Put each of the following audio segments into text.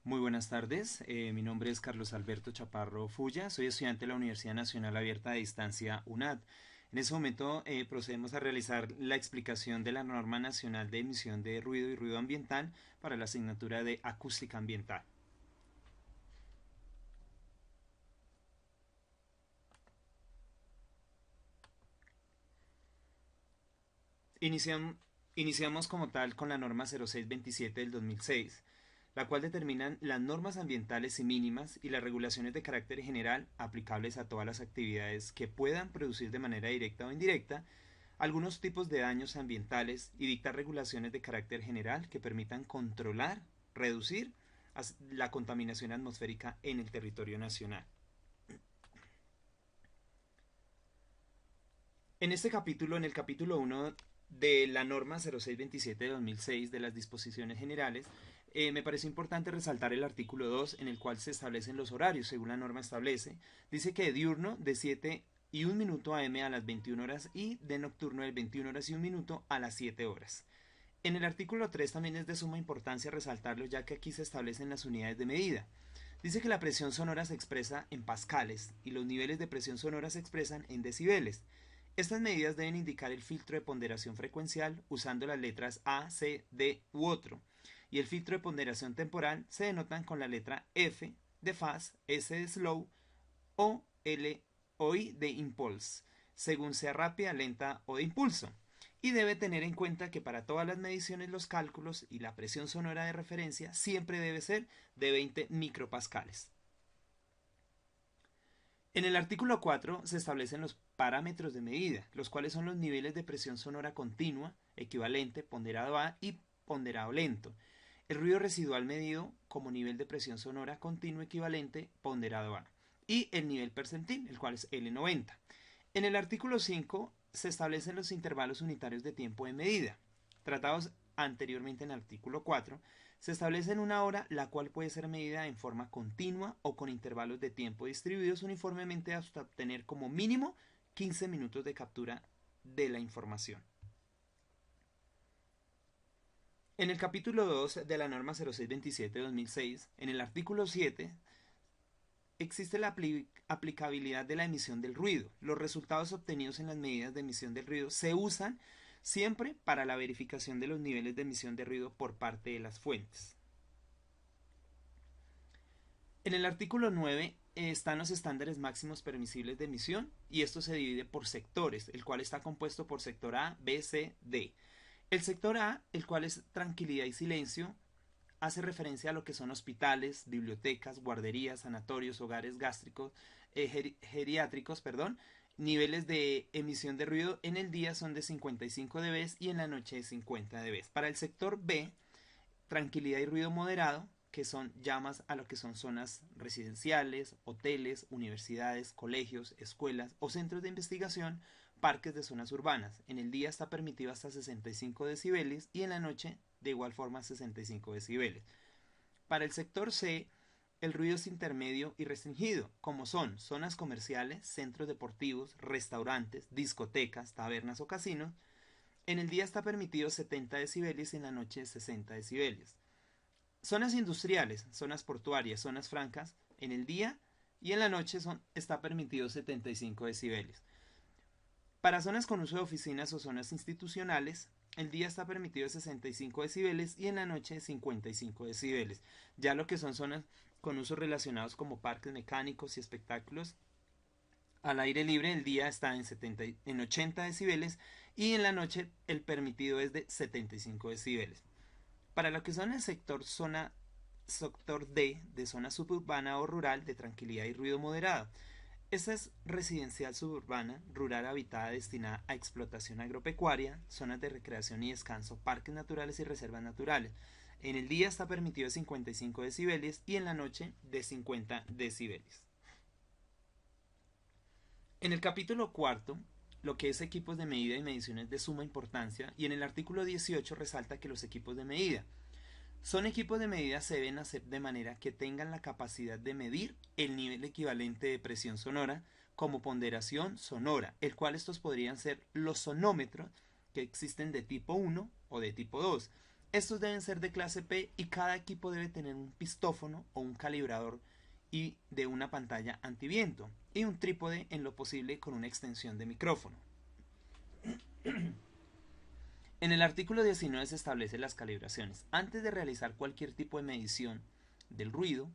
Muy buenas tardes, mi nombre es Carlos Alberto Chaparro Fulla, soy estudiante de la Universidad Nacional Abierta de Distancia UNAD. En este momento procedemos a realizar la explicación de la Norma Nacional de Emisión de Ruido y Ruido Ambiental para la asignatura de Acústica Ambiental. Iniciam- Iniciamos como tal con la norma 0627 del 2006, la cual determina las normas ambientales y mínimas y las regulaciones de carácter general aplicables a todas las actividades que puedan producir de manera directa o indirecta algunos tipos de daños ambientales y dictar regulaciones de carácter general que permitan controlar, reducir la contaminación atmosférica en el territorio nacional. En este capítulo, en el capítulo 1 de la norma 0627 de 2006 de las disposiciones generales, me parece importante resaltar el artículo 2 en el cual se establecen los horarios según la norma establece. Dice que de diurno de 7:01 am a las 21 horas y de nocturno de 21 horas y 1 minuto a las 7 horas. En el artículo 3 también es de suma importancia resaltarlo, ya que aquí se establecen las unidades de medida. Dice que la presión sonora se expresa en pascales y los niveles de presión sonora se expresan en decibeles. Estas medidas deben indicar el filtro de ponderación frecuencial usando las letras A, C, D u otro, y el filtro de ponderación temporal se denotan con la letra F de fast, S de slow o L o I de impulse, según sea rápida, lenta o de impulso. Y debe tener en cuenta que para todas las mediciones los cálculos y la presión sonora de referencia siempre debe ser de 20 micropascales. En el artículo 4 se establecen los parámetros de medida, los cuales son los niveles de presión sonora continua, equivalente, ponderado a y ponderado lento. El ruido residual medido como nivel de presión sonora continua equivalente, ponderado a. Y el nivel percentil, el cual es L90. En el artículo 5 se establecen los intervalos unitarios de tiempo de medida, tratados anteriormente en el artículo 4. Se establece en una hora, la cual puede ser medida en forma continua o con intervalos de tiempo distribuidos uniformemente hasta obtener como mínimo 15 minutos de captura de la información. En el capítulo 2 de la norma 0627-2006, en el artículo 7, existe la aplicabilidad de la emisión del ruido. Los resultados obtenidos en las medidas de emisión del ruido se usan siempre para la verificación de los niveles de emisión de ruido por parte de las fuentes. En el artículo 9 están los estándares máximos permisibles de emisión y esto se divide por sectores, el cual está compuesto por sector A, B, C, D. El sector A, el cual es tranquilidad y silencio, hace referencia a lo que son hospitales, bibliotecas, guarderías, sanatorios, hogares gástricos, geriátricos, perdón. Niveles de emisión de ruido en el día son de 55 dB y en la noche de 50 dB. Para el sector B, tranquilidad y ruido moderado, que son llamas a lo que son zonas residenciales, hoteles, universidades, colegios, escuelas o centros de investigación, parques de zonas urbanas. En el día está permitido hasta 65 decibeles y en la noche de igual forma 65 decibeles. Para el sector C, el ruido es intermedio y restringido, como son zonas comerciales, centros deportivos, restaurantes, discotecas, tabernas o casinos. En el día está permitido 70 decibeles y en la noche 60 decibeles. Zonas industriales, zonas portuarias, zonas francas, en el día y en la noche está permitido 75 decibeles. Para zonas con uso de oficinas o zonas institucionales, el día está permitido 65 decibeles y en la noche 55 decibeles. Ya lo que son zonas con usos relacionados como parques mecánicos y espectáculos, al aire libre el día está en 80 decibeles y en la noche el permitido es de 75 decibeles. Para lo que son el sector D, de zona suburbana o rural, de tranquilidad y ruido moderado. Esta es residencial suburbana, rural habitada destinada a explotación agropecuaria, zonas de recreación y descanso, parques naturales y reservas naturales. En el día está permitido 55 decibeles y en la noche de 50 decibeles. En el capítulo cuarto, lo que es equipos de medida y mediciones de suma importancia, y en el artículo 18 resalta que los equipos de medida son equipos de medida se deben hacer de manera que tengan la capacidad de medir el nivel equivalente de presión sonora como ponderación sonora, el cual estos podrían ser los sonómetros que existen de tipo 1 o de tipo 2. Estos deben ser de clase P y cada equipo debe tener un pistófono o un calibrador y de una pantalla antiviento y un trípode en lo posible con una extensión de micrófono. En el artículo 19 se establecen las calibraciones. Antes de realizar cualquier tipo de medición del ruido,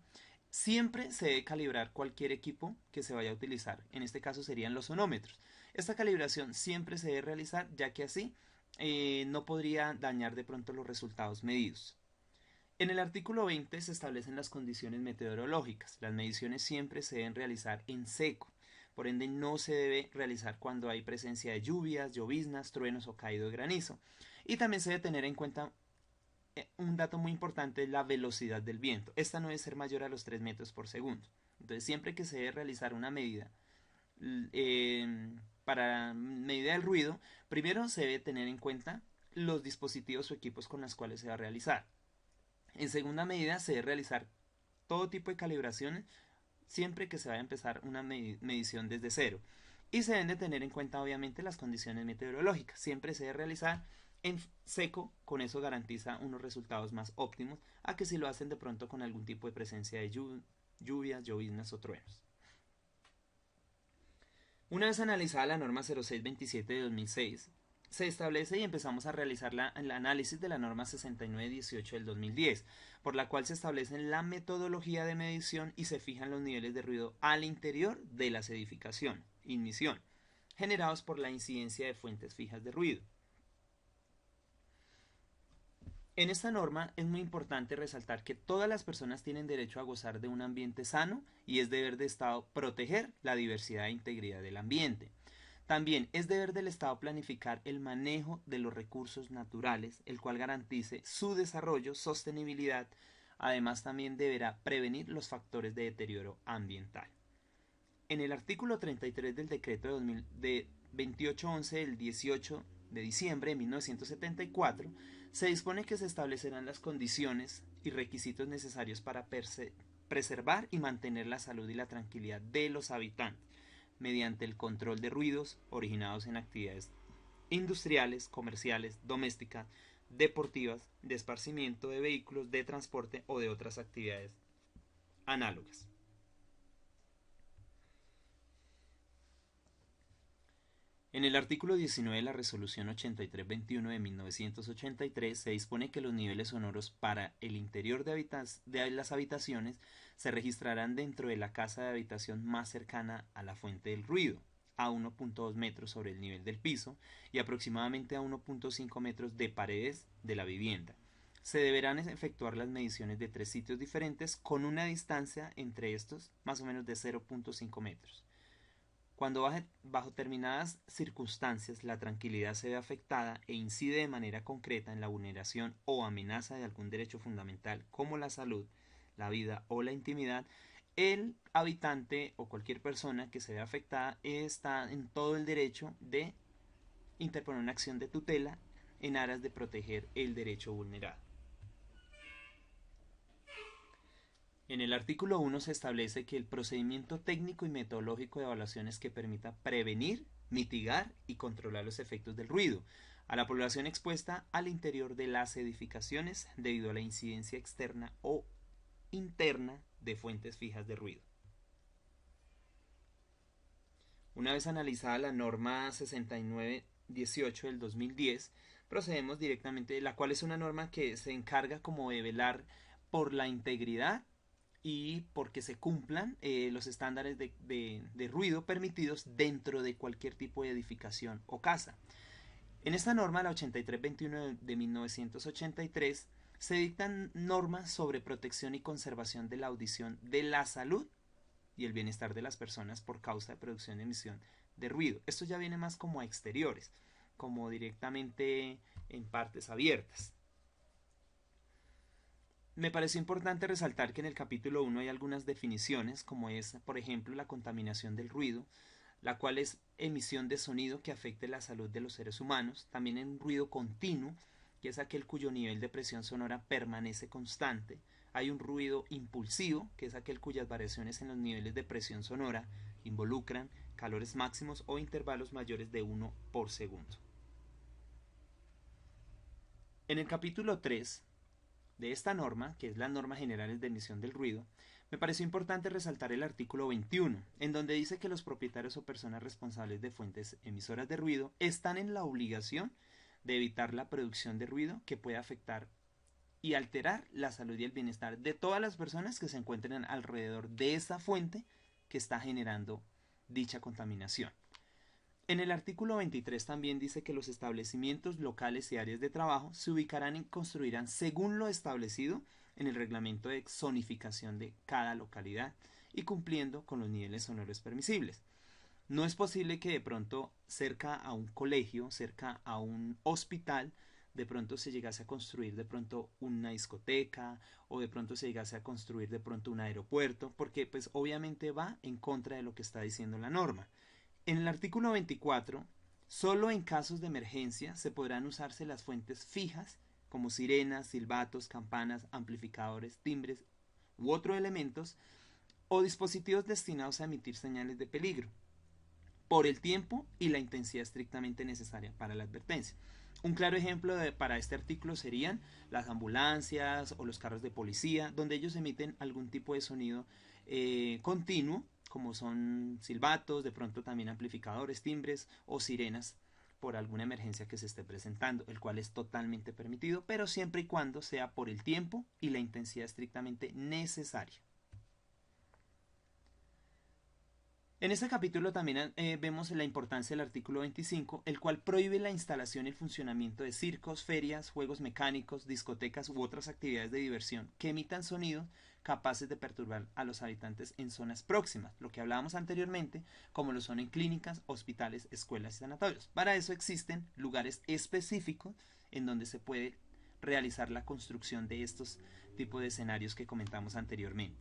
siempre se debe calibrar cualquier equipo que se vaya a utilizar. En este caso serían los sonómetros. Esta calibración siempre se debe realizar, ya que así no podría dañar de pronto los resultados medidos. En el artículo 20 se establecen las condiciones meteorológicas. Las mediciones siempre se deben realizar en seco. Por ende, no se debe realizar cuando hay presencia de lluvias, lloviznas, truenos o caído de granizo. Y también se debe tener en cuenta un dato muy importante, la velocidad del viento. Esta no debe ser mayor a los 3 metros por segundo. Entonces, siempre que se debe realizar una medida para medida del ruido, primero se debe tener en cuenta los dispositivos o equipos con los cuales se va a realizar. En segunda medida, se debe realizar todo tipo de calibraciones siempre que se vaya a empezar una medición desde cero. Y se deben de tener en cuenta obviamente las condiciones meteorológicas. Siempre se debe realizar en seco, con eso garantiza unos resultados más óptimos a que si lo hacen de pronto con algún tipo de presencia de lluvias, lloviznas o truenos. Una vez analizada la norma 0627 de 2006, se establece y empezamos a realizar el análisis de la norma 6918 del 2010, por la cual se establece la metodología de medición y se fijan los niveles de ruido al interior de las edificaciones, inmisión, generados por la incidencia de fuentes fijas de ruido. En esta norma es muy importante resaltar que todas las personas tienen derecho a gozar de un ambiente sano y es deber de Estado proteger la diversidad e integridad del ambiente. También es deber del Estado planificar el manejo de los recursos naturales, el cual garantice su desarrollo, sostenibilidad. Además, también deberá prevenir los factores de deterioro ambiental. En el artículo 33 del decreto de 2811 del 18 de diciembre de 1974, se dispone que se establecerán las condiciones y requisitos necesarios para preservar y mantener la salud y la tranquilidad de los habitantes, mediante el control de ruidos originados en actividades industriales, comerciales, domésticas, deportivas, de esparcimiento de vehículos, de transporte o de otras actividades análogas. En el artículo 19 de la resolución 8321 de 1983 se dispone que los niveles sonoros para el interior de las habitaciones se registrarán dentro de la casa de habitación más cercana a la fuente del ruido, a 1.2 metros sobre el nivel del piso y aproximadamente a 1.5 metros de paredes de la vivienda. Se deberán efectuar las mediciones de 3 sitios diferentes con una distancia entre estos más o menos de 0.5 metros. Cuando bajo determinadas circunstancias la tranquilidad se ve afectada e incide de manera concreta en la vulneración o amenaza de algún derecho fundamental como la salud, la vida o la intimidad, el habitante o cualquier persona que se vea afectada está en todo el derecho de interponer una acción de tutela en aras de proteger el derecho vulnerado. En el artículo 1 se establece que el procedimiento técnico y metodológico de evaluaciones que permita prevenir, mitigar y controlar los efectos del ruido a la población expuesta al interior de las edificaciones debido a la incidencia externa o interna de fuentes fijas de ruido. Una vez analizada la norma 6918 del 2010, procedemos directamente, la cual es una norma que se encarga como de velar por la integridad y porque se cumplan los estándares de ruido permitidos dentro de cualquier tipo de edificación o casa. En esta norma, la 8321 de 1983, se dictan normas sobre protección y conservación de la audición de la salud y el bienestar de las personas por causa de producción y emisión de ruido. Esto ya viene más como a exteriores, como directamente en partes abiertas. Me pareció importante resaltar que en el capítulo 1 hay algunas definiciones, como es, por ejemplo, la contaminación del ruido, la cual es emisión de sonido que afecte la salud de los seres humanos. También en un ruido continuo, que es aquel cuyo nivel de presión sonora permanece constante. Hay un ruido impulsivo, que es aquel cuyas variaciones en los niveles de presión sonora involucran calores máximos o intervalos mayores de 1 por segundo. En el capítulo 3 de esta norma, que es la norma general de emisión del ruido, me pareció importante resaltar el artículo 21, en donde dice que los propietarios o personas responsables de fuentes emisoras de ruido están en la obligación de evitar la producción de ruido que pueda afectar y alterar la salud y el bienestar de todas las personas que se encuentren alrededor de esa fuente que está generando dicha contaminación. En el artículo 23 también dice que los establecimientos locales y áreas de trabajo se ubicarán y construirán según lo establecido en el reglamento de zonificación de cada localidad y cumpliendo con los niveles sonoros permisibles. No es posible que de pronto cerca a un colegio, cerca a un hospital, de pronto se llegase a construir de pronto una discoteca o de pronto se llegase a construir de pronto un aeropuerto, porque pues obviamente va en contra de lo que está diciendo la norma. En el artículo 24, solo en casos de emergencia se podrán usarse las fuentes fijas como sirenas, silbatos, campanas, amplificadores, timbres u otros elementos o dispositivos destinados a emitir señales de peligro por el tiempo y la intensidad estrictamente necesaria para la advertencia. Un claro ejemplo para este artículo serían las ambulancias o los carros de policía, donde ellos emiten algún tipo de sonido continuo, como son silbatos, de pronto también amplificadores, timbres o sirenas por alguna emergencia que se esté presentando, el cual es totalmente permitido, pero siempre y cuando sea por el tiempo y la intensidad estrictamente necesaria. En este capítulo también vemos la importancia del artículo 25, el cual prohíbe la instalación y el funcionamiento de circos, ferias, juegos mecánicos, discotecas u otras actividades de diversión que emitan sonidos capaces de perturbar a los habitantes en zonas próximas, lo que hablábamos anteriormente, como lo son en clínicas, hospitales, escuelas y sanatorios. Para eso existen lugares específicos en donde se puede realizar la construcción de estos tipos de escenarios que comentamos anteriormente.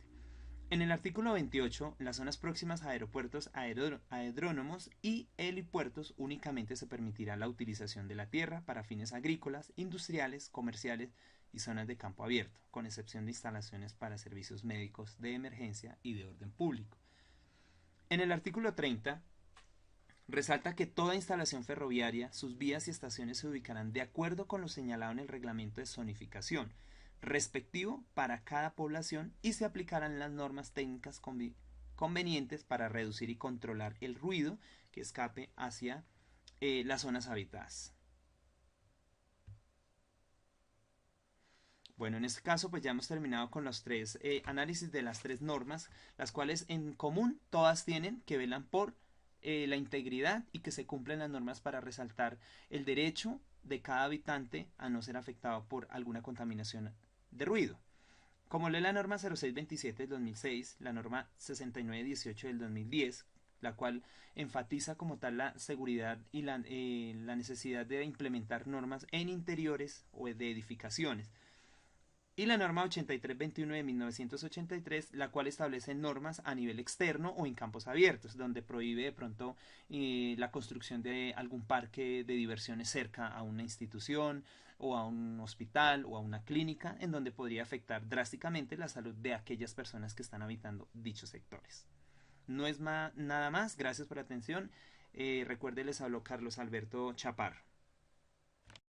En el artículo 28, las zonas próximas a aeropuertos, aeródromos y helipuertos únicamente se permitirá la utilización de la tierra para fines agrícolas, industriales, comerciales y zonas de campo abierto, con excepción de instalaciones para servicios médicos de emergencia y de orden público. En el artículo 30, resalta que toda instalación ferroviaria, sus vías y estaciones se ubicarán de acuerdo con lo señalado en el reglamento de zonificación, respectivo para cada población y se aplicarán las normas técnicas convenientes para reducir y controlar el ruido que escape hacia las zonas habitadas. Bueno, en este caso pues ya hemos terminado con los tres análisis de las tres normas, las cuales en común todas tienen que velan por la integridad y que se cumplen las normas para resaltar el derecho de cada habitante a no ser afectado por alguna contaminación de ruido. Como lee la norma 0627 del 2006, la norma 6918 del 2010, la cual enfatiza como tal la seguridad y la necesidad de implementar normas en interiores o de edificaciones. Y la norma 8321 de 1983, la cual establece normas a nivel externo o en campos abiertos, donde prohíbe de pronto la construcción de algún parque de diversiones cerca a una institución o a un hospital o a una clínica, en donde podría afectar drásticamente la salud de aquellas personas que están habitando dichos sectores. No es nada más, gracias por la atención. Recuerde, les habló Carlos Alberto Chaparro.